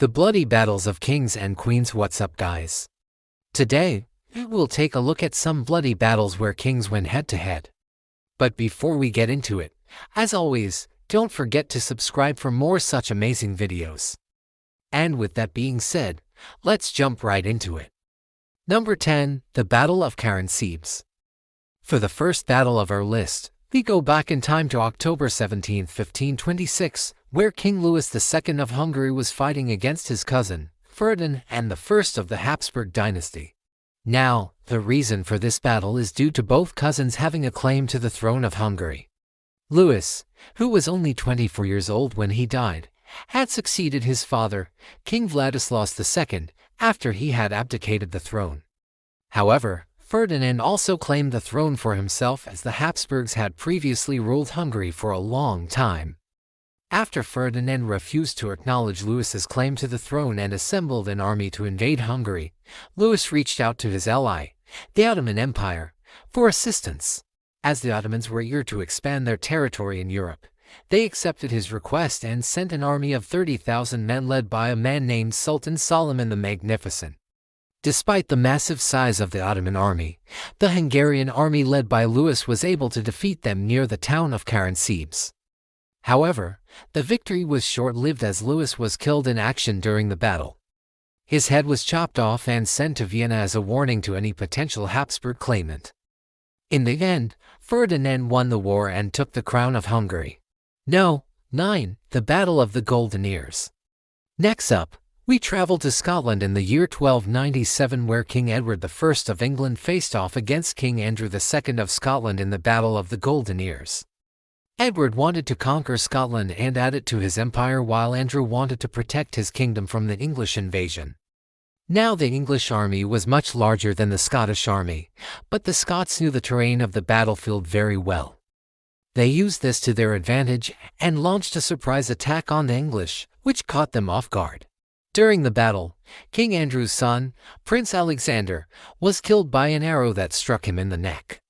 The bloody battles of kings and queens. What's up, guys? Today, we'll take a look at some bloody battles where kings went head to head. But before we get into it, as always, don't forget to subscribe for more such amazing videos. And with that being said, let's jump right into it. Number 10. The Battle of Caransebe's. For the first battle of our list, we go back in time to October 17, 1526, where King Louis II of Hungary was fighting against his cousin, Ferdinand and the first of the Habsburg dynasty. Now, the reason for this battle is due to both cousins having a claim to the throne of Hungary. Louis, who was only 24 years old when he died, had succeeded his father, King Vladislaus II, after he had abdicated the throne. However, Ferdinand also claimed the throne for himself, as the Habsburgs had previously ruled Hungary for a long time. After Ferdinand refused to acknowledge Louis's claim to the throne and assembled an army to invade Hungary, Louis reached out to his ally, the Ottoman Empire, for assistance. As the Ottomans were eager to expand their territory in Europe, they accepted his request and sent an army of 30,000 men led by a man named Sultan Solomon the Magnificent. Despite the massive size of the Ottoman army, the Hungarian army led by Louis was able to defeat them near the town of Caransebe's. However, the victory was short-lived, as Louis was killed in action during the battle. His head was chopped off and sent to Vienna as a warning to any potential Habsburg claimant. In the end, Ferdinand won the war and took the crown of Hungary. 9. The Battle of the Golden Ears. Next up, we travel to Scotland in the year 1297, where King Edward I of England faced off against King Andrew II of Scotland in the Battle of the Golden Ears. Edward wanted to conquer Scotland and add it to his empire, while Andrew wanted to protect his kingdom from the English invasion. Now, the English army was much larger than the Scottish army, but the Scots knew the terrain of the battlefield very well. They used this to their advantage and launched a surprise attack on the English, which caught them off guard. During the battle, King Andrew's son, Prince Alexander, was killed by an arrow that struck him in the neck.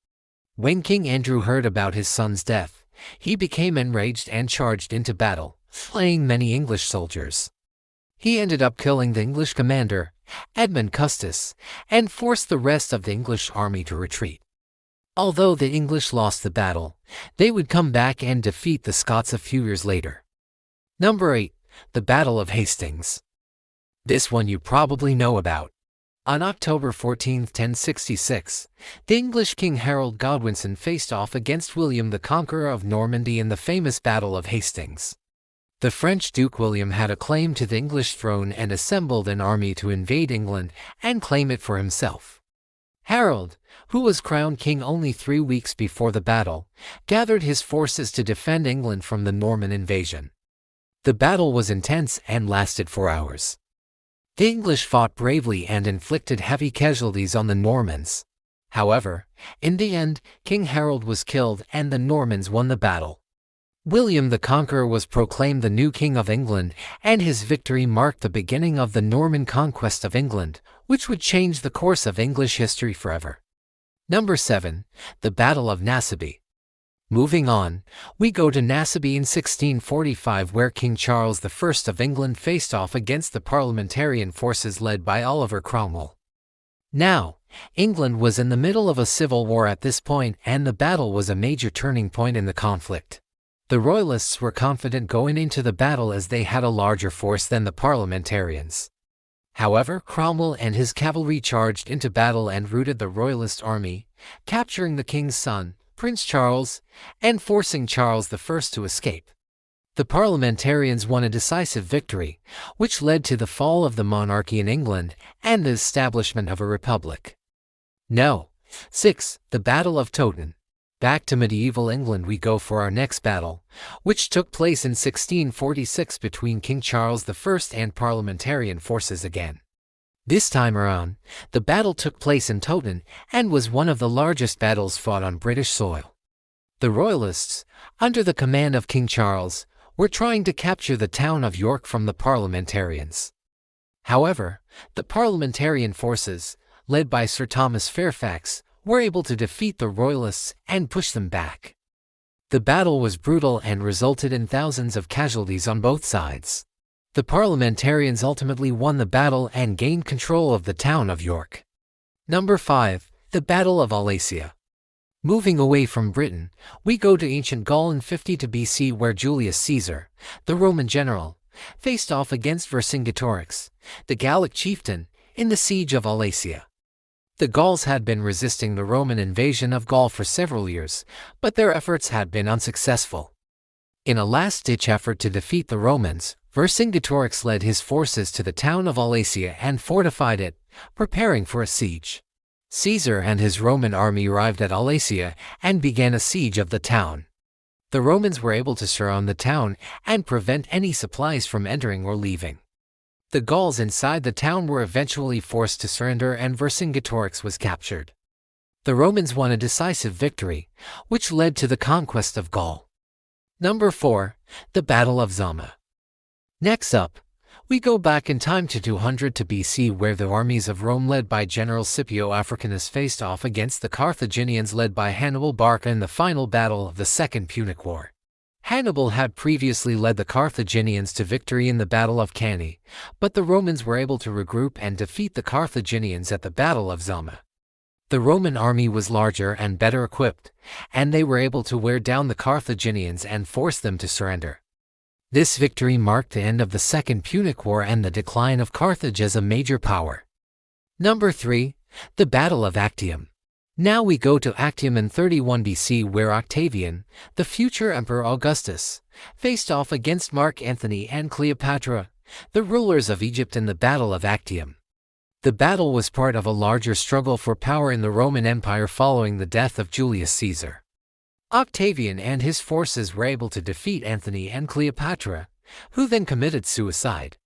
When King Andrew heard about his son's death, he became enraged and charged into battle, slaying many English soldiers. He ended up killing the English commander, Edmund Custis, and forced the rest of the English army to retreat. Although the English lost the battle, they would come back and defeat the Scots a few years later. Number 8. The Battle of Hastings. This one you probably know about. On October 14, 1066, the English King Harold Godwinson faced off against William the Conqueror of Normandy in the famous Battle of Hastings. The French Duke William had a claim to the English throne and assembled an army to invade England and claim it for himself. Harold, who was crowned king only 3 weeks before the battle, gathered his forces to defend England from the Norman invasion. The battle was intense and lasted 4 hours. The English fought bravely and inflicted heavy casualties on the Normans. However, in the end, King Harold was killed and the Normans won the battle. William the Conqueror was proclaimed the new King of England, and his victory marked the beginning of the Norman conquest of England, which would change the course of English history forever. Number 7. The Battle of Naseby. Moving on, we go to Naseby in 1645, where King Charles I of England faced off against the parliamentarian forces led by Oliver Cromwell. Now, England was in the middle of a civil war at this point, and the battle was a major turning point in the conflict. The Royalists were confident going into the battle as they had a larger force than the parliamentarians. However, Cromwell and his cavalry charged into battle and routed the Royalist army, capturing the king's son, Prince Charles, and forcing Charles I to escape. The parliamentarians won a decisive victory, which led to the fall of the monarchy in England and the establishment of a republic. 6. The Battle of Towton. Back to medieval England we go for our next battle, which took place in 1646 between King Charles I and parliamentarian forces again. This time around, the battle took place in Towton and was one of the largest battles fought on British soil. The Royalists, under the command of King Charles, were trying to capture the town of York from the parliamentarians. However, the parliamentarian forces, led by Sir Thomas Fairfax, were able to defeat the Royalists and push them back. The battle was brutal and resulted in thousands of casualties on both sides. The parliamentarians ultimately won the battle and gained control of the town of York. Number 5. The Battle of Alasia. Moving away from Britain, we go to ancient Gaul in 52 BC where Julius Caesar, the Roman general, faced off against Vercingetorix, the Gallic chieftain, in the siege of Alasia. The Gauls had been resisting the Roman invasion of Gaul for several years, but their efforts had been unsuccessful. In a last-ditch effort to defeat the Romans, Vercingetorix led his forces to the town of Alasia and fortified it, preparing for a siege. Caesar and his Roman army arrived at Alasia and began a siege of the town. The Romans were able to surround the town and prevent any supplies from entering or leaving. The Gauls inside the town were eventually forced to surrender and Vercingetorix was captured. The Romans won a decisive victory, which led to the conquest of Gaul. Number 4. The Battle of Zama. Next up, we go back in time to 200 BC where the armies of Rome led by General Scipio Africanus faced off against the Carthaginians led by Hannibal Barca in the final battle of the Second Punic War. Hannibal had previously led the Carthaginians to victory in the Battle of Cannae, but the Romans were able to regroup and defeat the Carthaginians at the Battle of Zama. The Roman army was larger and better equipped, and they were able to wear down the Carthaginians and force them to surrender. This victory marked the end of the Second Punic War and the decline of Carthage as a major power. Number 3. The Battle of Actium. Now we go to Actium in 31 BC where Octavian, the future Emperor Augustus, faced off against Mark Antony and Cleopatra, the rulers of Egypt in the Battle of Actium. The battle was part of a larger struggle for power in the Roman Empire following the death of Julius Caesar. Octavian and his forces were able to defeat Antony and Cleopatra, who then committed suicide.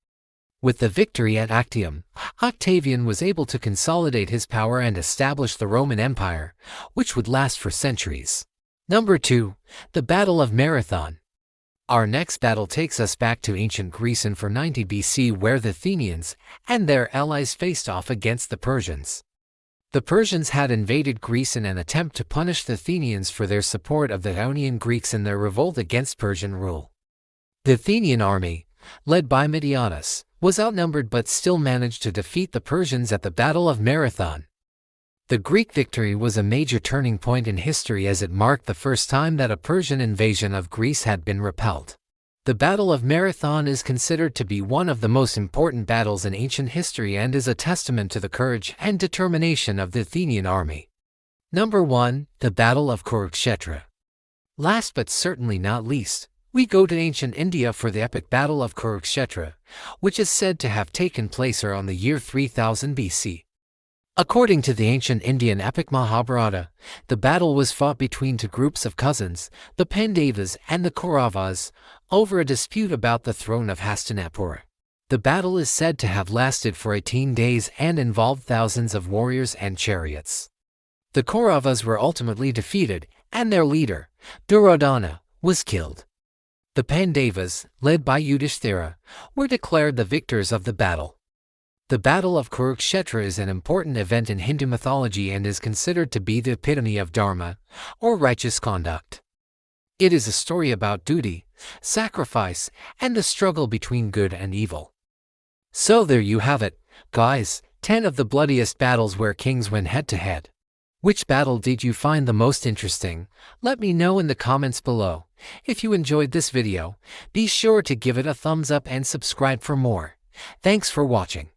With the victory at Actium, Octavian was able to consolidate his power and establish the Roman Empire, which would last for centuries. Number 2. The Battle of Marathon. Our next battle takes us back to ancient Greece in 490 BC where the Athenians and their allies faced off against the Persians. The Persians had invaded Greece in an attempt to punish the Athenians for their support of the Ionian Greeks in their revolt against Persian rule. The Athenian army, led by Midianus, was outnumbered but still managed to defeat the Persians at the Battle of Marathon. The Greek victory was a major turning point in history as it marked the first time that a Persian invasion of Greece had been repelled. The Battle of Marathon is considered to be one of the most important battles in ancient history and is a testament to the courage and determination of the Athenian army. Number 1. The Battle of Kurukshetra. Last but certainly not least, we go to ancient India for the epic Battle of Kurukshetra, which is said to have taken place around the year 3000 BC. According to the ancient Indian epic Mahabharata, the battle was fought between two groups of cousins, the Pandavas and the Kauravas, over a dispute about the throne of Hastinapura. The battle is said to have lasted for 18 days and involved thousands of warriors and chariots. The Kauravas were ultimately defeated, and their leader, Duryodhana, was killed. The Pandavas, led by Yudhishthira, were declared the victors of the battle. The Battle of Kurukshetra is an important event in Hindu mythology and is considered to be the epitome of dharma, or righteous conduct. It is a story about duty, sacrifice, and the struggle between good and evil. So there you have it, guys, 10 of the bloodiest battles where kings went head-to-head. Which battle did you find the most interesting? Let me know in the comments below. If you enjoyed this video, be sure to give it a thumbs up and subscribe for more. Thanks for watching.